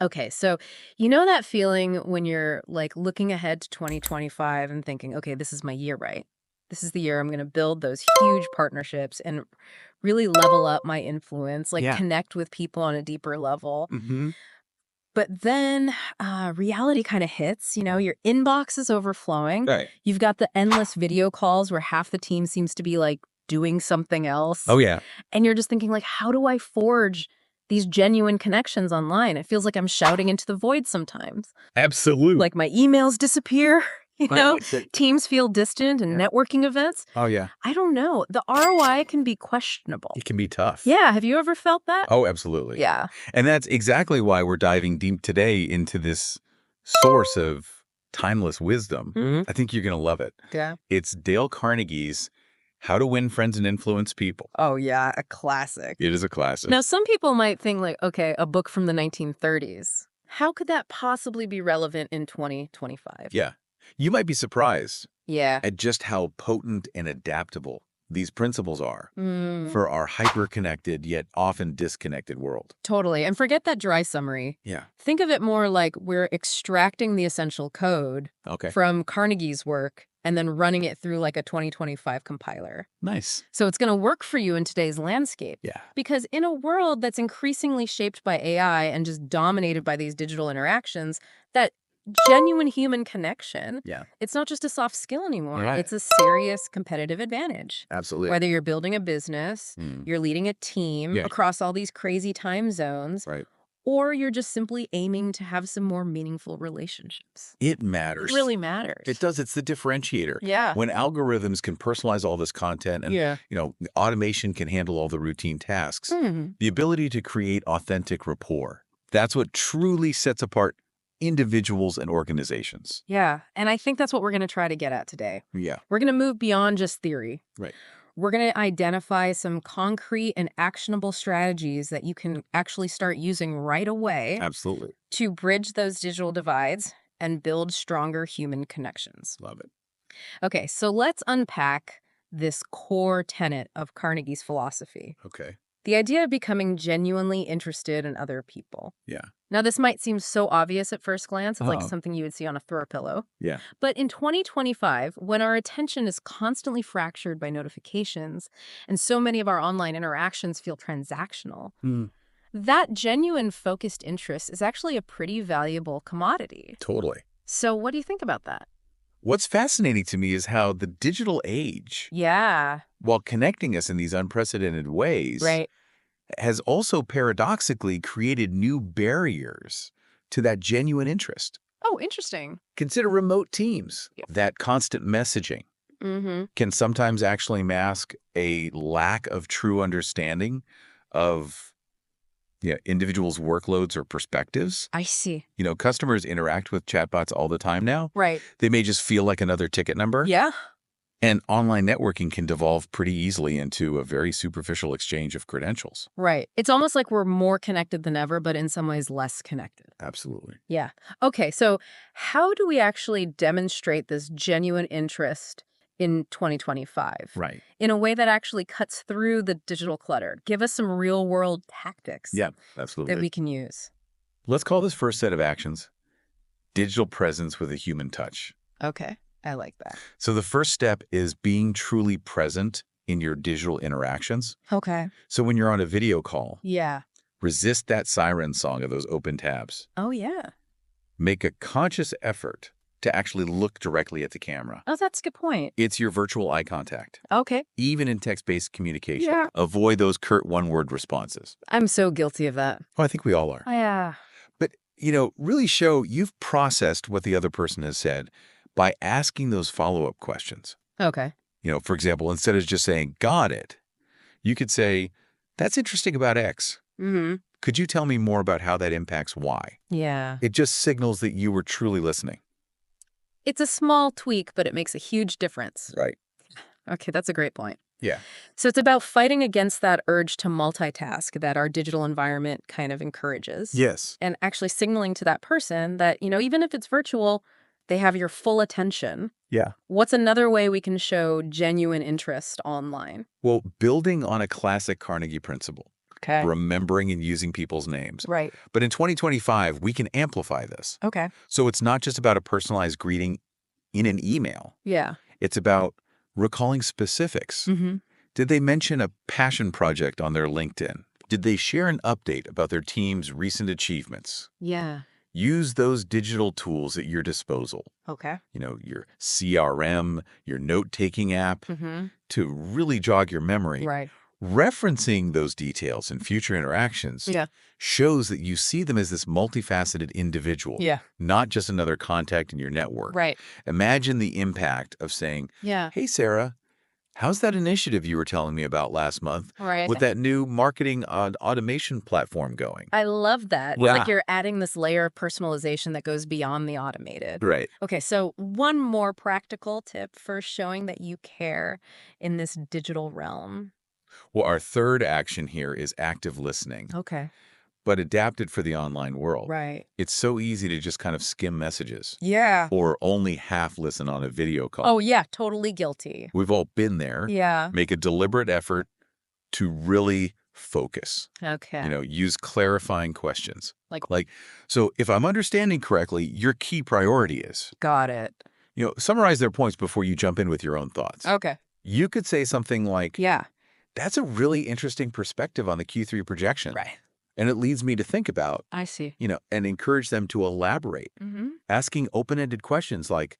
Okay, so you know that feeling when you're like looking ahead to 2025 and thinking, okay, this is my year, right? This is the year I'm going to build those huge partnerships and really level up my influence, like Yeah. connect with people on a deeper level. Hmm. But then reality kind of hits, your inbox is overflowing. Right. You've got the endless video calls where half the team seems to be like doing something else. Oh, yeah. And you're just thinking like, how do I forge these genuine connections online? It feels like I'm shouting into the void sometimes. Absolutely. Like my emails disappear, Right. So- teams feel distant and Yeah. networking events. Oh, yeah. I don't know. The ROI can be questionable. It can be tough. Yeah. Have you ever felt that? Oh, absolutely. Yeah. And that's exactly why we're diving deep today into this source of timeless wisdom. Mhm. I think you're going to love it. Yeah. It's Dale Carnegie's How to Win Friends and Influence People. Oh, yeah. A classic. It is a classic. Now, some people might think like, okay, a book from the 1930s. How could that possibly be relevant in 2025? Yeah. You might be surprised Yeah. at just how potent and adaptable these principles are Mm, for our hyper-connected yet often disconnected world. totally. And forget that dry summary. Yeah. Think of it more like we're extracting the essential code Okay. from Carnegie's work and then running it through like a 2025 compiler. Nice. So it's going to work for you in today's landscape. Yeah. Because in a world that's increasingly shaped by AI and just dominated by these digital interactions, that genuine human connection, Yeah. it's not just a soft skill anymore. Right. It's a serious competitive advantage. Absolutely. Whether you're building a business, Mm. you're leading a team Yeah. across all these crazy time zones, Right. or you're just simply aiming to have some more meaningful relationships. It It matters. really matters. It does. It's the differentiator. Yeah. When algorithms can personalize all this content and, Yeah. automation can handle all the routine tasks, Mhm. the ability to create authentic rapport, that's what truly sets apart individuals and organizations. Yeah. And I think that's what we're going to try to get at today. Yeah. We're going to move beyond just theory. Right. We're going to identify some concrete and actionable strategies that you can actually start using right away Absolutely. to bridge those digital divides and build stronger human connections. Love it. Okay, so let's unpack this core tenet of Carnegie's philosophy. Okay. The idea of becoming genuinely interested in other people. Yeah. Now, this might seem so obvious at first glance. It's like Uh-huh. something you would see on a throw pillow. Yeah. But in 2025, when our attention is constantly fractured by notifications and so many of our online interactions feel transactional, that genuine focused interest is actually a pretty valuable commodity. Totally. So what do you think about that? What's fascinating to me is how the digital age, Yeah, while connecting us in these unprecedented ways, right. has also paradoxically created new barriers to that genuine interest. Oh, interesting. Consider remote teams. Yeah. That constant messaging Mm-hmm. can sometimes actually mask a lack of true understanding of individuals' workloads or perspectives. I see. Customers interact with chatbots all the time now. Right. They may just feel like another ticket number. Yeah. And online networking can devolve pretty easily into a very superficial exchange of credentials. Right. It's almost like we're more connected than ever, but in some ways less connected. Absolutely. Yeah. Okay, so how do we actually demonstrate this genuine interest in 2025 Right. in a way that actually cuts through the digital clutter? Give us some real-world tactics Yeah, absolutely. that we can use. Let's call this first set of actions digital presence with a human touch. Okay, I like that. So the first step is being truly present in your digital interactions. Okay. So when you're on a video call, Yeah. resist that siren song of those open tabs. Oh, yeah. Make a conscious effort to actually look directly at the camera. Oh, that's a good point. It's your virtual eye contact, Okay. even in text-based communication. Yeah. Avoid those curt one-word responses. I'm so guilty of that. Oh, I think we all are. Yeah. But, really show you've processed what the other person has said by asking those follow-up questions. Okay. For example, instead of just saying, got it, you could say, that's interesting about X. Mm-hmm. Could you tell me more about how that impacts Y? Yeah. It just signals that you were truly listening. It's a small tweak, but it makes a huge difference. Right. Okay, that's a great point. Yeah. So it's about fighting against that urge to multitask that our digital environment kind of encourages. Yes. And actually signaling to that person that, even if it's virtual, they have your full attention. Yeah. What's another way we can show genuine interest online? Well, building on a classic Carnegie principle, Okay. remembering and using people's names. Right. But in 2025, we can amplify this. Okay. So it's not just about a personalized greeting in an email. Yeah. It's about recalling specifics. Mm-hmm. Did they mention a passion project on their LinkedIn? Did they share an update about their team's recent achievements? Yeah. Use those digital tools at your disposal. Okay. Your CRM, your note-taking app, Mm-hmm. to really jog your memory. Right. Referencing those details in future interactions Yeah. shows that you see them as this multifaceted individual, Yeah. not just another contact in your network. Right. Imagine the impact of saying, Yeah. hey, Sarah, how's that initiative you were telling me about last month Right. with that new marketing automation platform going? I love that. Yeah. Like you're adding this layer of personalization that goes beyond the automated. Right. Okay, so one more practical tip for showing that you care in this digital realm. Well, our third action here is active listening, Okay. but adapted for the online world. Right. It's so easy to just kind of skim messages Yeah. or only half listen on a video call. Oh, yeah, totally guilty. We've all been there. Yeah. Make a deliberate effort to really focus. Okay. Use clarifying questions. Like, So if I'm understanding correctly, your key priority is, got it. summarize their points before you jump in with your own thoughts. Okay. You could say something like, Yeah. that's a really interesting perspective on the Q3 projection. Right. And it leads me to think about, I see. and encourage them to elaborate. Mm-hmm. Asking open-ended questions like,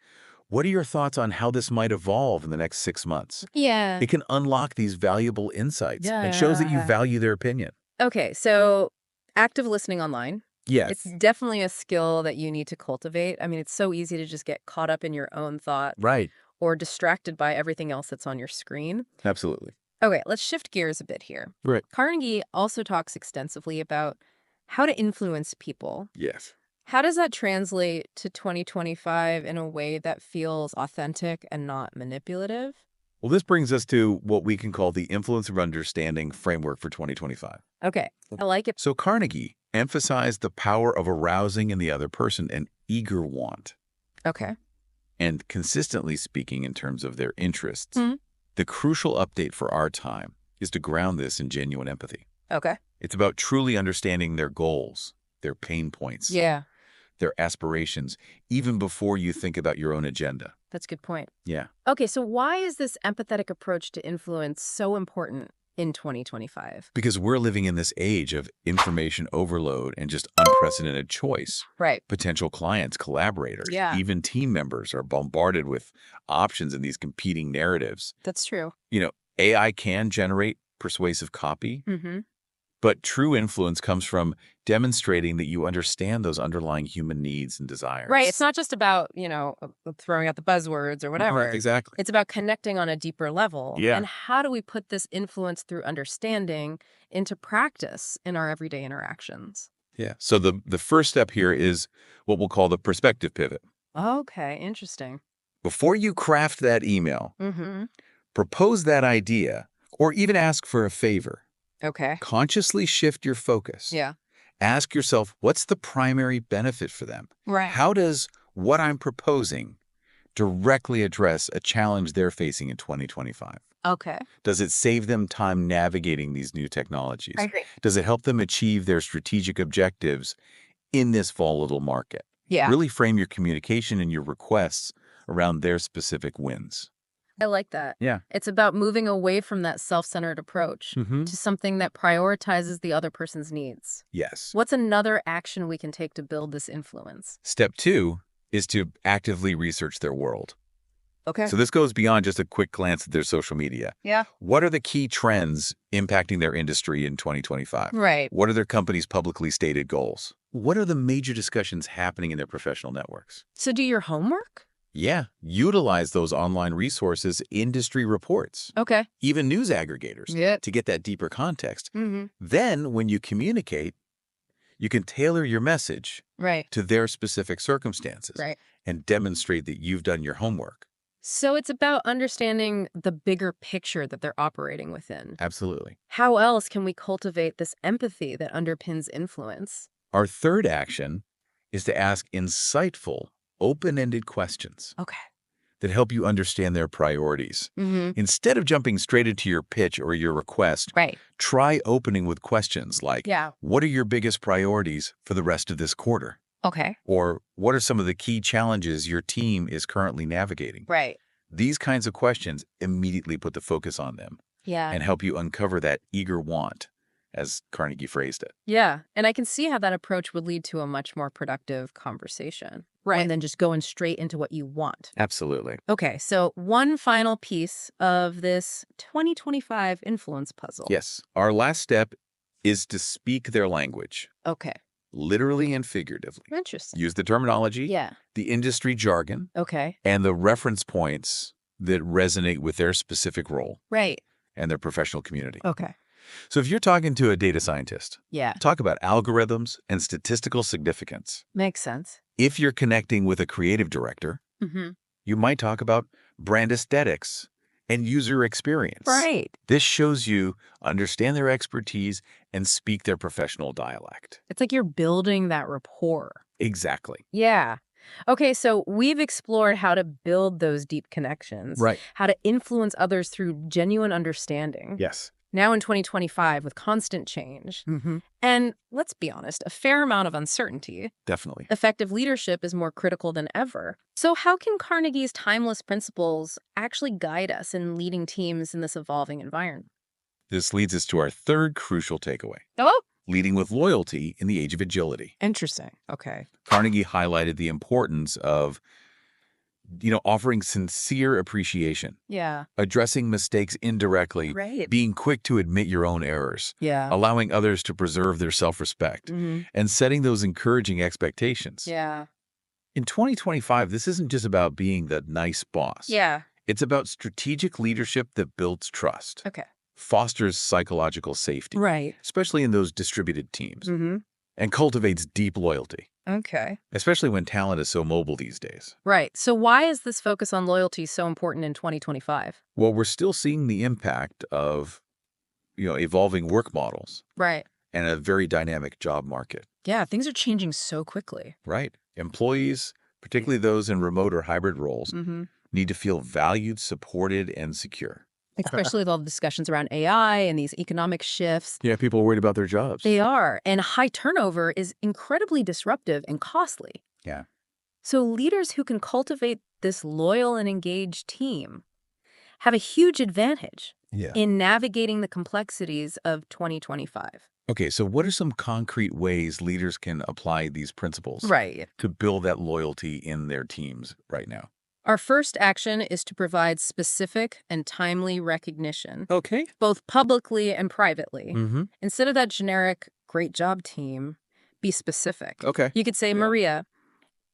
what are your thoughts on how this might evolve in the next 6 months? Yeah. It can unlock these valuable insights and shows that you Yeah. value their opinion. Okay, so active listening online. Yes. It's definitely a skill that you need to cultivate. I mean, it's so easy to just get caught up in your own thought Right. or distracted by everything else that's on your screen. Absolutely. Okay, let's shift gears a bit here. Right. Carnegie also talks extensively about how to influence people. Yes. How does that translate to 2025 in a way that feels authentic and not manipulative? Well, this brings us to what we can call the influence of understanding framework for 2025. Okay, I like it. So Carnegie emphasized the power of arousing in the other person an eager want, Okay. and consistently speaking in terms of their interests. Mhm. The crucial update for our time is to ground this in genuine empathy. Okay. It's about truly understanding their goals, their pain points, Yeah, their aspirations, even before you think about your own agenda. that's a good point. Yeah. Okay, so why is this empathetic approach to influence so important in 2025? Because we're living in this age of information overload and just unprecedented choice. Right. Potential clients, collaborators, Yeah. even team members are bombarded with options in these competing narratives. That's true. AI can generate persuasive copy, Mm-hmm. but true influence comes from demonstrating that you understand those underlying human needs and desires. Right. It's not just about, throwing out the buzzwords or whatever. Exactly. It's about connecting on a deeper level. Yeah. And how do we put this influence through understanding into practice in our everyday interactions? Yeah. So the first step here is what we'll call the perspective pivot. Okay, interesting. Before you craft that email, Mm-hmm. propose that idea, or even ask for a favor. Okay. Consciously shift your focus. Yeah. Ask yourself, what's the primary benefit for them? Right. How does what I'm proposing directly address a challenge they're facing in 2025? Okay. Does it save them time navigating these new technologies? I agree. Does it help them achieve their strategic objectives in this volatile market? Yeah. Really frame your communication and your requests around their specific wins. I like that. Yeah. It's about moving away from that self-centered approach Mm-hmm. to something that prioritizes the other person's needs. Yes. What's another action we can take to build this influence? Step 2 is to actively research their world. Okay. So this goes beyond just a quick glance at their social media. Yeah. What are the key trends impacting their industry in 2025? Right. What are their company's publicly stated goals? What are the major discussions happening in their professional networks? So do your homework? Yeah, utilize those online resources, industry reports, Okay. even news aggregators Yeah. to get that deeper context. Mm-hmm. Then when you communicate, you can tailor your message Right. to their specific circumstances Right. and demonstrate that you've done your homework. So it's about understanding the bigger picture that they're operating within. Absolutely. How else can we cultivate this empathy that underpins influence? Our third action is to ask insightful, open-ended questions. Okay. that help you understand their priorities. Mm-hmm. Instead of jumping straight into your pitch or your request, Right. try opening with questions like, Yeah. what are your biggest priorities for the rest of this quarter? Okay. Or what are some of the key challenges your team is currently navigating? Right. These kinds of questions immediately put the focus on them Yeah. and help you uncover that eager want, as Carnegie phrased it. Yeah. And I can see how that approach would lead to a much more productive conversation. Right. And then just going straight into what you want. Absolutely. Okay. So one final piece of this 2025 influence puzzle. Yes. Our last step is to speak their language, Okay. literally and figuratively. Interesting. Use the terminology, Yeah. the industry jargon, Okay. and the reference points that resonate with their specific role Right. and their professional community. Okay. So if you're talking to a data scientist, Yeah. talk about algorithms and statistical significance. Makes sense. If you're connecting with a creative director, Mm-hmm. you might talk about brand aesthetics and user experience. Right. This shows you understand their expertise and speak their professional dialect. It's like you're building that rapport. Exactly. Yeah. Okay, so we've explored how to build those deep connections, Right. how to influence others through genuine understanding. Yes. Now in 2025 with constant change. Mm-hmm. And let's be honest, a fair amount of uncertainty. Definitely. Effective leadership is more critical than ever. So how can Carnegie's timeless principles actually guide us in leading teams in this evolving environment? This leads us to our third crucial takeaway, Oh, leading with loyalty in the age of agility. interesting. Okay. Carnegie highlighted the importance of, offering sincere appreciation, Yeah. addressing mistakes indirectly, Right. being quick to admit your own errors, Yeah. allowing others to preserve their self-respect, Mm-hmm. and setting those encouraging expectations. Yeah. In 2025, this isn't just about being the nice boss. Yeah. It's about strategic leadership that builds trust, Okay. fosters psychological safety, Right. especially in those distributed teams, Mm-hmm. and cultivates deep loyalty, Okay. especially when talent is so mobile these days. Right. So why is this focus on loyalty so important in 2025? Well, we're still seeing the impact of, evolving work models Right. and a very dynamic job market, Yeah, things are changing so quickly. right? Employees, particularly those in remote or hybrid roles, Mm-hmm. need to feel valued, supported, and secure. Especially with all the discussions around AI and these economic shifts. Yeah, people are worried about their jobs. They are. And high turnover is incredibly disruptive and costly. Yeah. So leaders who can cultivate this loyal and engaged team have a huge advantage Yeah. in navigating the complexities of 2025. Okay, so what are some concrete ways leaders can apply these principles Right. to build that loyalty in their teams right now? Our first action is to provide specific and timely recognition, Okay. both publicly and privately. Mm-hmm. Instead of that generic, great job, team, be specific. Okay. You could say, Yeah. Maria,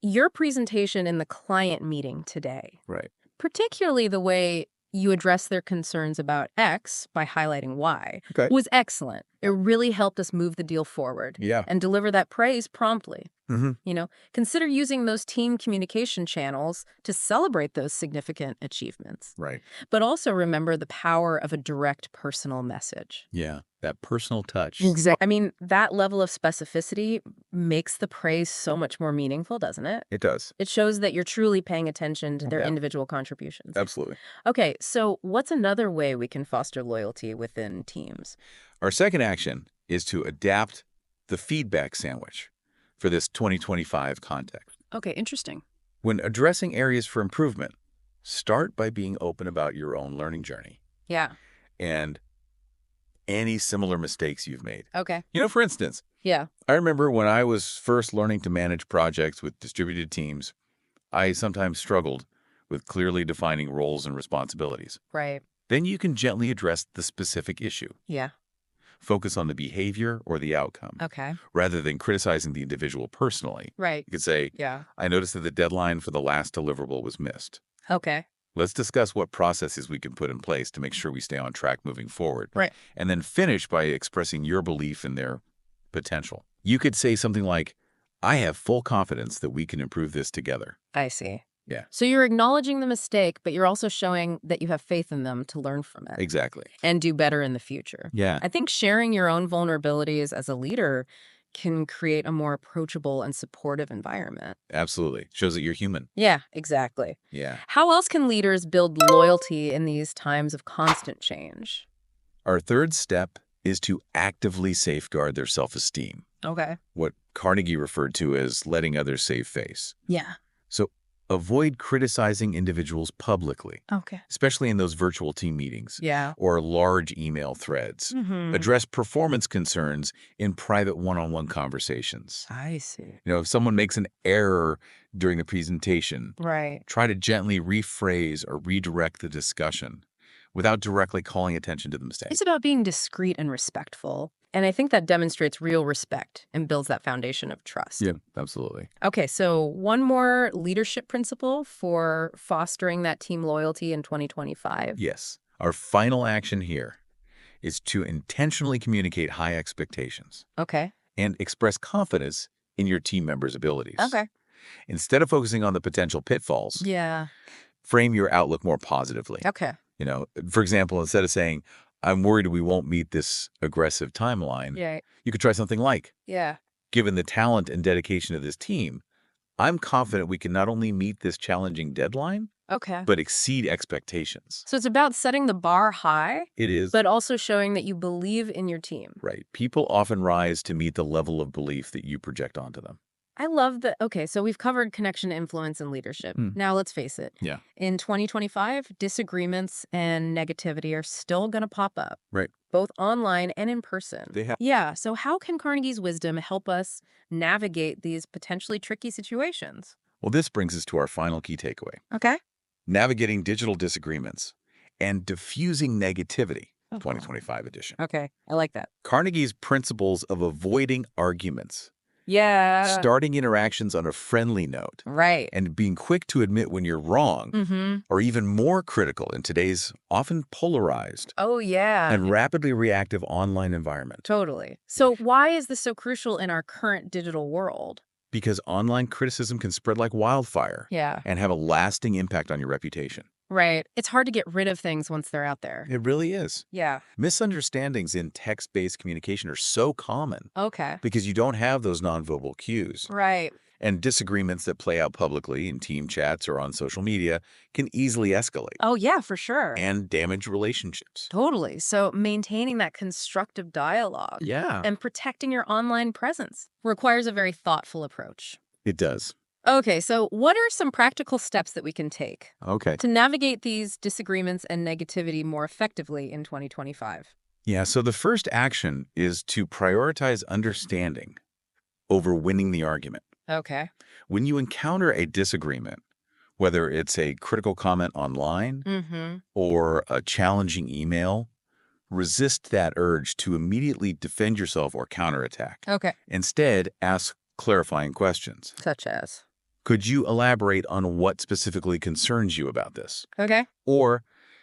your presentation in the client meeting today, Right. particularly the way you address their concerns about X by highlighting Y, Okay. was excellent. It really helped us move the deal forward Yeah. and deliver that praise promptly. Mm-hmm. Consider using those team communication channels to celebrate those significant achievements. Right. But also remember the power of a direct personal message. Yeah. That personal touch. Exactly. I mean, that level of specificity makes the praise so much more meaningful, doesn't it? It does. It shows that you're truly paying attention to their Yeah. individual contributions. Absolutely. Okay, so what's another way we can foster loyalty within teams? Our second action is to adapt the feedback sandwich for this 2025 context. Okay, interesting. When addressing areas for improvement, start by being open about your own learning journey Yeah. and any similar mistakes you've made. Okay. For instance, Yeah. I remember when I was first learning to manage projects with distributed teams, I sometimes struggled with clearly defining roles and responsibilities. Right. Then you can gently address the specific issue. Yeah. Focus on the behavior or the outcome, Okay. rather than criticizing the individual personally. Right. You could say, Yeah. I noticed that the deadline for the last deliverable was missed. Okay. Let's discuss what processes we can put in place to make sure we stay on track moving forward. Right. And then finish by expressing your belief in their potential. You could say something like, I have full confidence that we can improve this together. I see. Yeah. So you're acknowledging the mistake, but you're also showing that you have faith in them to learn from it Exactly. and do better in the future. Yeah. I think sharing your own vulnerabilities as a leader can create a more approachable and supportive environment. Absolutely. Shows that you're human. Yeah, exactly. Yeah. How else can leaders build loyalty in these times of constant change? Our third step is to actively safeguard their self-esteem, Okay. what Carnegie referred to as letting others save face. Yeah. So avoid criticizing individuals publicly, Okay. especially in those virtual team meetings Yeah. or large email threads. Address performance concerns in private one-on-one conversations. I see. If someone makes an error during the presentation, Right. try to gently rephrase or redirect the discussion without directly calling attention to the mistake. It's about being discreet and respectful. And I think that demonstrates real respect and builds that foundation of trust. Yeah, absolutely. Okay, so one more leadership principle for fostering that team loyalty in 2025. Yes. Our final action here is to intentionally communicate high expectations Okay. and express confidence in your team members' abilities. Okay. Instead of focusing on the potential pitfalls, Yeah. frame your outlook more positively. Okay. For example, instead of saying, I'm worried we won't meet this aggressive timeline, Yeah. you could try something like, Yeah. given the talent and dedication of this team, I'm confident we can not only meet this challenging deadline, Okay. but exceed expectations. So it's about setting the bar high, It is. but also showing that you believe in your team. Right. People often rise to meet the level of belief that you project onto them. I love that. Okay, so we've covered connection, influence, and leadership. Now let's face it. Yeah. In 2025, disagreements and negativity are still going to pop up. Right. Both online and in person. They have. Yeah, so how can Carnegie's wisdom help us navigate these potentially tricky situations? Well, this brings us to our final key takeaway. Okay. Navigating digital disagreements and diffusing negativity, Oh, 2025 edition. Okay, I like that. Carnegie's principles of avoiding arguments, Yeah. starting interactions on a friendly note, Right. and being quick to admit when you're wrong, are even more critical in today's often polarized Oh, yeah. and rapidly reactive online environment. Totally. So why is this so crucial in our current digital world? Because online criticism can spread like wildfire Yeah. and have a lasting impact on your reputation. Right. It's hard to get rid of things once they're out there. It really is. Yeah. Misunderstandings in text-based communication are so common Okay. because you don't have those nonverbal cues. Right. And disagreements that play out publicly in team chats or on social media can easily escalate Oh, yeah, for sure. and damage relationships. Totally. So maintaining that constructive dialogue Yeah, and protecting your online presence requires a very thoughtful approach. it does. Okay, so what are some practical steps that we can take Okay. to navigate these disagreements and negativity more effectively in 2025? Yeah, so the first action is to prioritize understanding over winning the argument. Okay. When you encounter a disagreement, whether it's a critical comment online or a challenging email, resist that urge to immediately defend yourself or counterattack. Okay. Instead, ask clarifying questions. Such as? Could you elaborate on what specifically concerns you about this? Okay. Or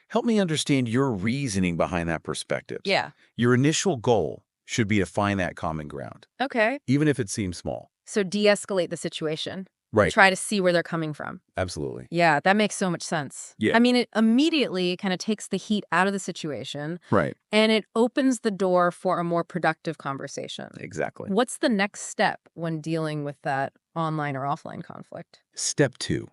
help me understand your reasoning behind that perspective. Yeah. Your initial goal should be to find that common ground, Okay. even if it seems small. So de-escalate the situation. Right. Try to see where they're coming from. Absolutely. Yeah, that makes so much sense. Yeah. I mean, it immediately kind of takes the heat out of the situation Right. and it opens the door for a more productive conversation. Exactly. What's the next step when dealing with that online or offline conflict? Step 2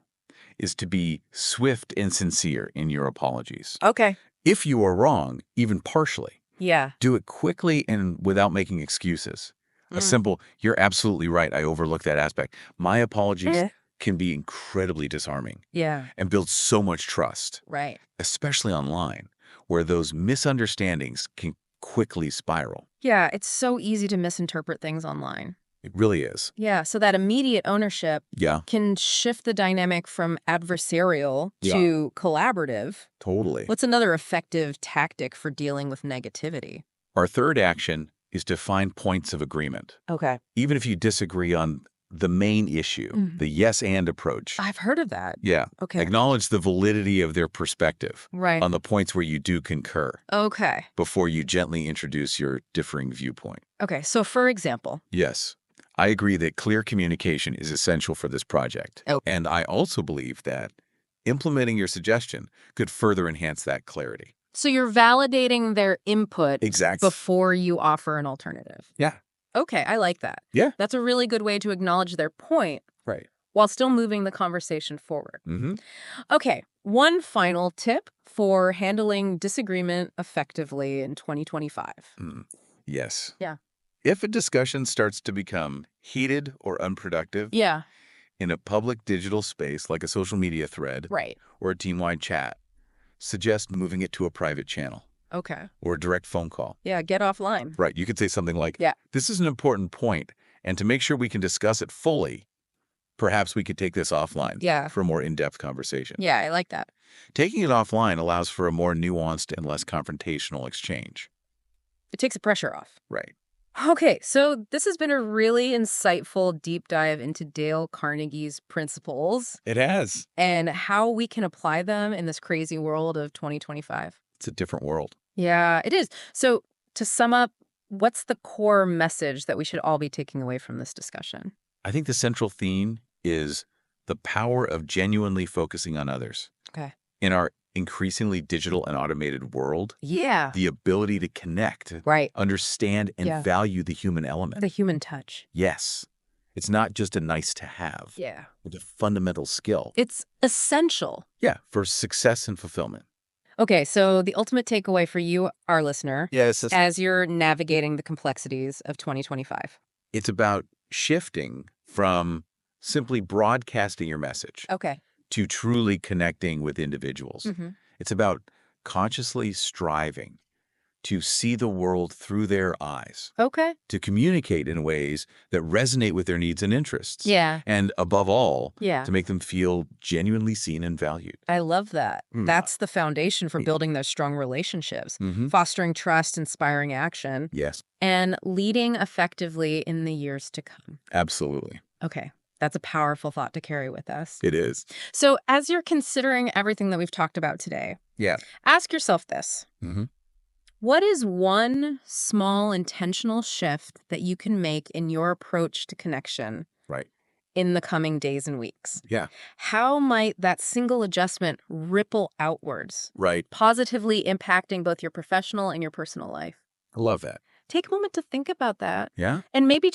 is to be swift and sincere in your apologies. Okay. If you are wrong, even partially, Yeah. do it quickly and without making excuses. A simple, you're absolutely right, I overlooked that aspect. My apologies can be incredibly disarming Yeah. and build so much trust, Right. especially online, where those misunderstandings can quickly spiral. Yeah, it's so easy to misinterpret things online. It really is. Yeah, so that immediate ownership Yeah, can shift the dynamic from adversarial Yeah. to collaborative. totally. What's another effective tactic for dealing with negativity? Our third action is to find points of agreement. Okay. Even if you disagree on the main issue, the yes and approach. I've heard of that. Yeah. Okay. Acknowledge the validity of their perspective Right. on the points where you do concur Okay. before you gently introduce your differing viewpoint. Okay, so for example. Yes, I agree that clear communication is essential for this project. Oh. And I also believe that implementing your suggestion could further enhance that clarity. So you're validating their input Exactly. before you offer an alternative. Yeah. Okay, I like that. Yeah. That's a really good way to acknowledge their point Right. while still moving the conversation forward. Mm-hmm. Okay, one final tip for handling disagreement effectively in 2025. Yes. Yeah. If a discussion starts to become heated or unproductive Yeah, in a public digital space like a social media thread right. or a team-wide chat, suggest moving it to a private channel Okay. or a direct phone call. Yeah, get offline. Right. You could say something like, Yeah. this is an important point, and to make sure we can discuss it fully, perhaps we could take this offline Yeah. for a more in-depth conversation. Yeah, I like that. Taking it offline allows for a more nuanced and less confrontational exchange. It takes the pressure off. Right. Okay, so this has been a really insightful deep dive into Dale Carnegie's principles It has. and how we can apply them in this crazy world of 2025. It's a different world. Yeah, it is. So to sum up, what's the core message that we should all be taking away from this discussion? I think the central theme is the power of genuinely focusing on others. Okay. In our increasingly digital and automated world, Yeah. the ability to connect, Right. understand, and Yeah. value the human element. The human touch. Yes. It's not just a nice to have. Yeah. It's a fundamental skill. It's essential. Yeah, for success and fulfillment. Okay, so the ultimate takeaway for you, our listener, Yes, as you're navigating the complexities of 2025. it's about shifting from simply broadcasting your message Okay. to truly connecting with individuals. Mm-hmm. It's about consciously striving to see the world through their eyes, Okay. to communicate in ways that resonate with their needs and interests. Yeah. And above all, Yeah. to make them feel genuinely seen and valued. I love that. Mm. That's the foundation for building those strong relationships, Mm-hmm. fostering trust, inspiring action, Yes, and leading effectively in the years to come. absolutely. Okay. That's a powerful thought to carry with us. It is. So as you're considering everything that we've talked about today, Yeah. ask yourself this. Mm-hmm. What is one small intentional shift that you can make in your approach to connection Right. in the coming days and weeks? Yeah. How might that single adjustment ripple outwards, Right. positively impacting both your professional and your personal life? I love that. Take a moment to think about that. Yeah. And maybe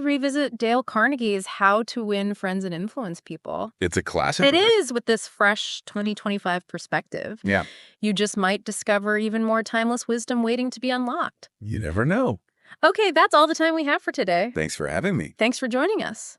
revisit Dale Carnegie's How to Win Friends and Influence People. It's a classic. It is, with this fresh 2025 perspective. Yeah. You just might discover even more timeless wisdom waiting to be unlocked. You never know. Okay, that's all the time we have for today. Thanks for having me. Thanks for joining us.